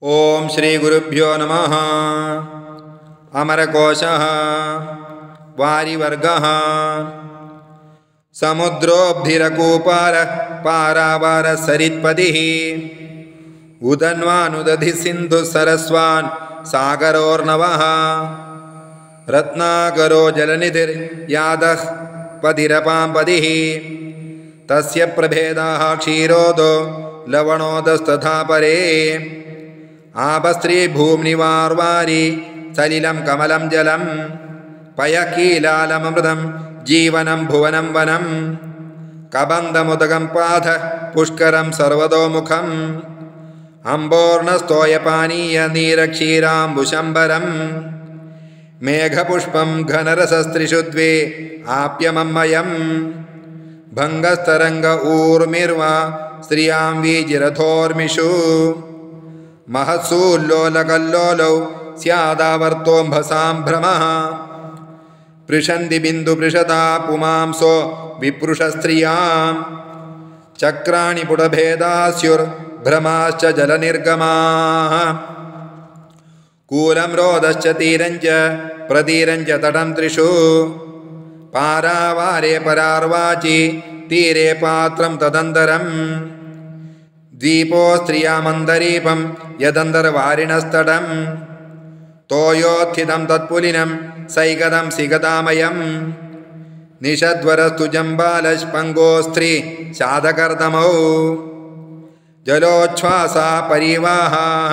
ओम श्री गुरुभ्यो नमः। अमरकोशः वारिवर्गः समुद्रोब्धिरकूपारः पारावारसरित्पतिः उदन्वानुदधिः सिन्धुः सरस्वान् सागरोर्नवः रत्नाकरो जलनिधिर्यादः पतिरपाम्पतिः तस्य प्रभेदाः क्षीरोदो लवणोदस्तथा परे आपस्त्री भूम्निवार्वारी सलिलं कमलं जलं पयकीलालमृतं जीवनं भुवनं वनं कबन्धमुदकं पाथ पुष्करं सर्वतोमुखम् अम्बोर्णस्तोयपानीयनीरक्षीराम्बुशम्बरं मेघपुष्पं घनरसस्त्रिषु द्वे आप्यमम्मयं भङ्गस्तरङ्ग ऊर्मिर्वा स्त्रियां वीजिरथोर्मिषु महत्सूल्लोलकल्लोलौ स्यादावर्तोऽम्भसाम्भ्रमः पृषन्ति बिन्दुपृषदा पुमांसो विपृषस्त्रियां चक्राणि पुटभेदास्युर्भ्रमाश्च जलनिर्गमाः कूलं रोदश्च तीरञ्च प्रतीरञ्च तटं त्रिषु पारावारे परार्वाचि तीरे पात्रं तदन्तरम् द्वीपो स्त्रियामन्दरीपं यदन्तर्वारिणस्तटं तोयोत्थितं तत्पुलिनं सैकतं सिगतामयं निषद्वरस्तु जम्बालश्पङ्गोस्त्री शादकर्दमौ जलोच्छ्वासा परिवाहाः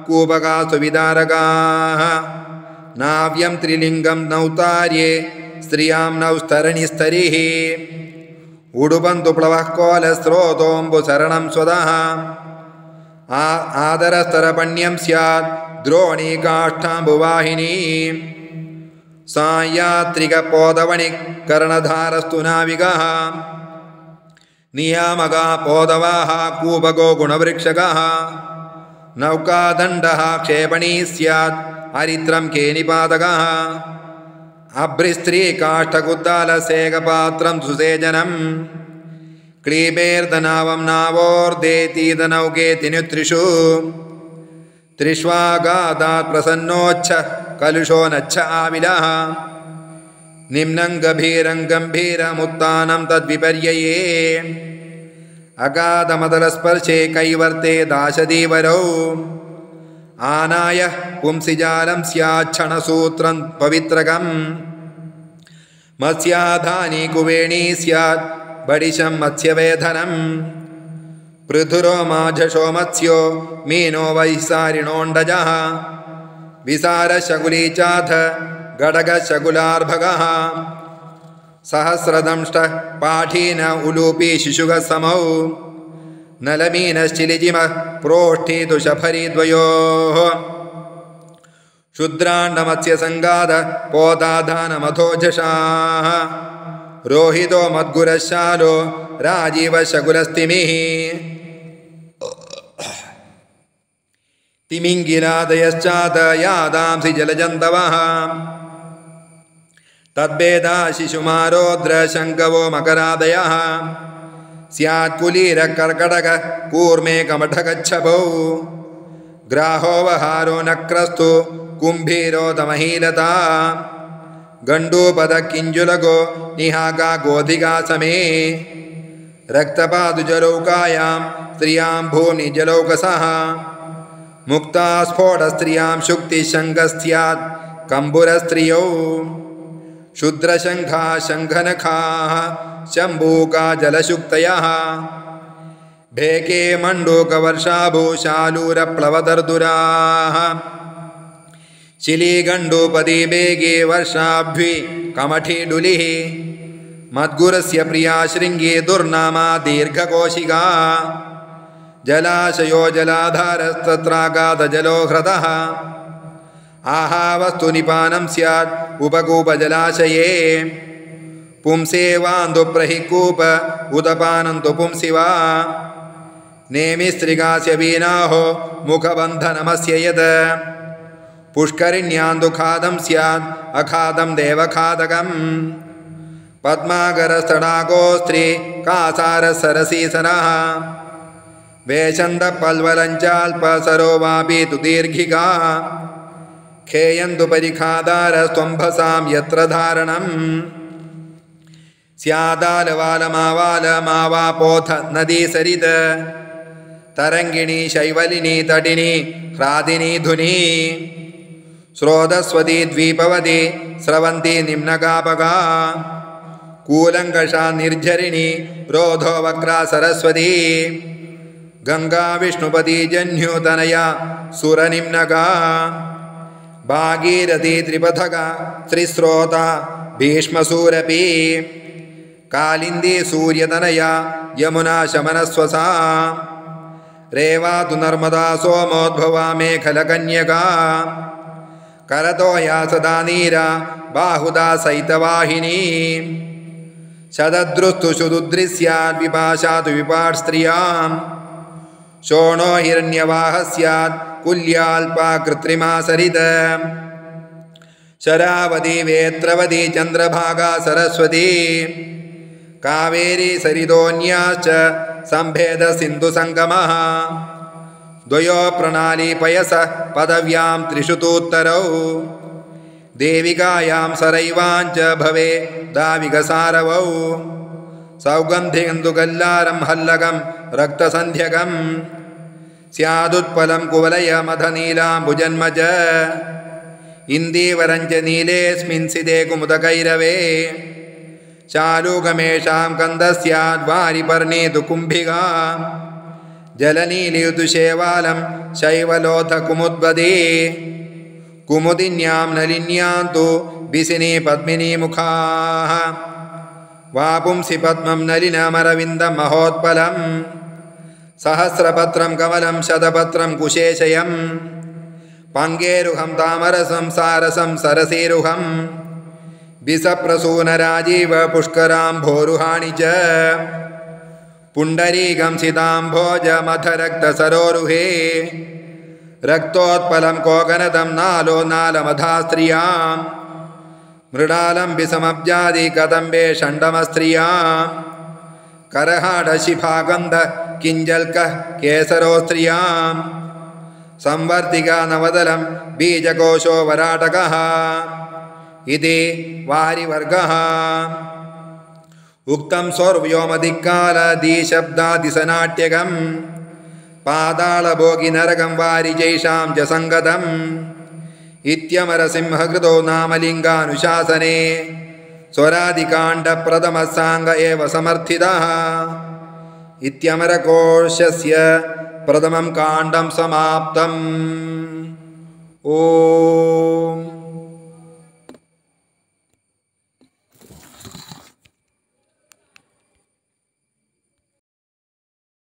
कूपकासु विदारकाः नाव्यं त्रिलिङ्गं नौतार्ये स्त्रियां नौस्तरणिस्तरिः उडुबन्तु प्लवः कोलस्रोतोऽम्बुसरणं स्वतः आदरस्तरपण्यं स्यात् द्रोणीकाष्ठाम्बुवाहिनी सायात्रिकपोदवणिकर्णधारस्तु नाविकः नियामकः पोदवाः कूपको गुणवृक्षकः नौकादण्डः क्षेपणी स्यात् हरित्रं केनिपातकः अभ्रिस्त्रीकाष्ठकुद्दालसेकपात्रं सुसेचनं क्लीबेर्दनावं नावोर्देतीदनौकेति त्रिषु त्रिष्वागादात् प्रसन्नोच्छ कलुषो नच्छ आविलः निम्नं गभीरं गम्भीरमुत्तानं तद्विपर्यये अगाधमतलस्पर्शे कैवर्ते दाशदीवरौ आनाय पुंसिजालं स्याच्छणसूत्रं पवित्रकं मत्स्याधानी कुवेणी स्यात् बडिशं मत्स्यवेधनं पृथुरो माझषो मत्स्यो मीनो वैसारिणोण्डजः विसारशकुली चाथ गडगशकुलार्भगः सहस्रदंष्टः पाठीन उलूपी शिशुगः समौ नलमीनश्चिलिजिमः प्रोष्ठीतु शफरीद्वयोः क्षुद्राण्डमत्स्यसङ्गाद पोदाधानमथोजशाः रोहितो मद्गुरशालो राजीवशकुलस्तिमिः तिमिङ्गिलादयश्चात यादांसि जलजन्तवः तद्भेदा शिशुमारोद्रशङ्कवो मकरादयः स्यात्कुलीरकर्कटक कूर्मे कमठगच्छभौ ग्राहोवहारो नक्रस्तु कुम्भीरोदमहीलता गण्डूपदकिञ्जुलगो निहाका गोधिका समे रक्तपादुजलौकायां स्त्रियां भूमिजलौकसः मुक्तास्फोटस्त्रियां शुक्तिशङ्खस्स्यात् कम्बुरस्त्रियौ क्षुद्रशङ्खाः शङ्खनखाः शम्भूका जलशुक्तयः भेके मण्डूकवर्षाभूषालूरप्लवदर्दुराः शिलीगण्डूपदी बेगे वर्षाभ्वि कमठीडुलिः मद्गुरस्य प्रिया शृङ्गी दुर्नामा दीर्घकोशिका जलाशयो जलाधारस्तत्रागाधजलो ह्रदः आहावस्तु निपानं स्यात् उपकूपजलाशये पुंसेवान्दुप्रहिकूप उदपानन्तु पुंसि वा नेमिस्त्रिकास्य वीनाहो मुखबन्धनमस्य यत् पुष्करिण्यान्दुखादं स्यात् अखादं देवखादकं पद्माकरस्तडाको स्त्री कासारसरसीसरः वेशन्तपल्वलञ्चाल्पसरो वापि तु दीर्घिका खेयन्तु परिखादारस्त्वम्भसां यत्र धारणम् स्यादालवालमावालमावापोथ नदी सरित तरङ्गिणी शैवलिनी तटिनी ह्रादिनी धुनी स्रोतस्वती द्वीपवती स्रवन्ती निम्नगापगा कूलङ्कषा निर्झरिणी रोधो वक्रा सरस्वती गंगा विष्णुपति जन्यूतनया सुरनिम्नगा भागीरथी त्रिपथगा त्रिस्रोता भीष्मसूरपी कालिंदी सूर्यतनया यमुना शमनस्वसा रेवा तु नर्मदा सोमोद्भवा मेखलकन्यका करतो या सदा नीरा बाहुदा सैतवाहिनी शतद्रुस्तु शुदुद्रिस्याद् विपाशा तु विपाट् स्त्रियां शोणो हिरण्यवाह स्यात् कुल्याल्पा कृत्रिमा सरित शरावती वेत्रवती चंद्रभागा सरस्वती कावेरी सरितोऽन्याश्च संभेद सिंधु संगमः द्वयो प्रणाली पयसः पदव्यां त्रिषु तूत्तरौ देविकायां सरैवाञ्च भवे दाविकसारवौ सौगन्धिगन्धुकल्लारं हल्लकं रक्तसन्ध्यकं स्यादुत्पलं कुवलयमधनीलाम्बुजन्मज इन्दीवरञ्च नीलेऽस्मिन् सिदे कुमुदकैरवे चालूकमेषां कन्दस्याद्वारिपर्णेतु कुम्भिगा जलनीलियुतु शेवालं शैवलोथकुमुद्वदे कुमुदिन्यां नलिन्यां तु बिसिनी पद्मिनी मुखाः वापुंसि पद्मं नलिनमरविन्दं महोत्पलं सहस्रपत्रं कमलं शतपत्रं कुशेशयं पङ्गेरुहं तामरसं सारसं सरसीरुहं बिसप्रसूनराजीव पुष्कराम्भोरुहाणि च पुण्डरीकं सिताम्भोजमथरक्तसरोरुहे रक्तोत्पलं कोकनदं नालो नालमधा स्त्रियां मृडालं विसमब्जादि कदम्बे षण्डमस्त्रियां करहाडशिफागन्ध किञ्जल्कः केसरो स्त्रियां संवर्तिका नवदलं बीजकोशो वराटकः इति वारिवर्गः उक्तं सौर्व्योमदिक्कालदीशब्दादिसनाट्यकं पातालभोगिनरकं वारिजैषां च सङ्गतम् इत्यमरसिंहकृतो नामलिङ्गानुशासने स्वरादिकाण्डप्रथमः साङ्ग एव समर्थितः इत्यमरकोशस्य प्रथमं काण्डं समाप्तम्। ओम।